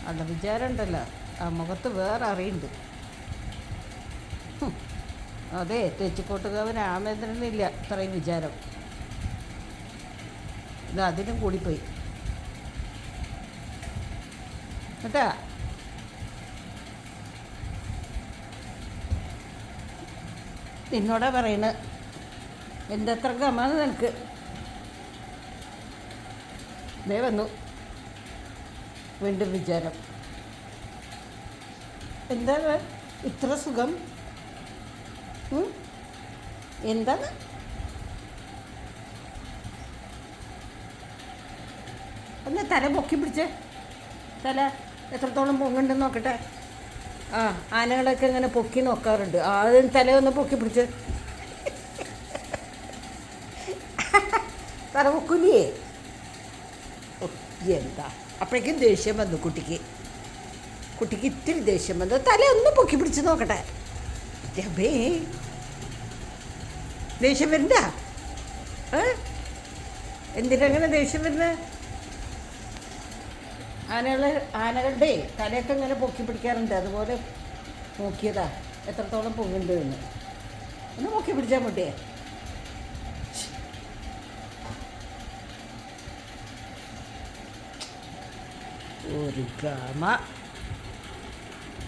അല്ല വിചാരം ഉണ്ടല്ലോ ആ മുഖത്ത് വേറെ അറിയുന്നുണ്ട്. അതെ, തെച്ചിക്കോട്ടുകാവൻ രാമേന്ദ്രനില്ല ഇത്രയും വിചാരം. ഇത് അതിനും കൂടിപ്പോയി കേട്ടാ. നിന്നോടാ പറയണത്, എന്തത്ര ഗമാണ് നിനക്ക്. ദേ വന്നു വീണ്ടും വിചാരം. എന്താണ് ഇത്ര സുഖം? എന്താണ്? ഒന്ന് തല പൊക്കി പിടിച്ച്, തല എത്രത്തോളം പൊങ്ങുണ്ടെന്ന് നോക്കട്ടെ. ആ, ആനകളൊക്കെ ഇങ്ങനെ പൊക്കി നോക്കാറുണ്ട്. ആദ്യം തല ഒന്ന് പൊക്കി പിടിച്ച്. തല പൊക്കൂലേ? എന്താ അപ്പോഴേക്കും ദേഷ്യം വന്നു കുട്ടിക്ക്. ഇത്തിരി ദേഷ്യം വന്നു. തല ഒന്ന് പൊക്കി പിടിച്ച് നോക്കട്ടെ. അബേ, ദേഷ്യം വരണ്ട. എന്തിനങ്ങനെ ദേഷ്യം വരുന്നത്? ആനകളുടെ തലയൊക്കെ ഇങ്ങനെ പൊക്കി പിടിക്കാറുണ്ട്. അതുപോലെ നോക്കിയതാ എത്രത്തോളം പൊങ്ങുണ്ട് എന്ന്. ഒന്ന് പൊക്കി പിടിച്ചാൽ മതിയേ. ഒരു ഗമ.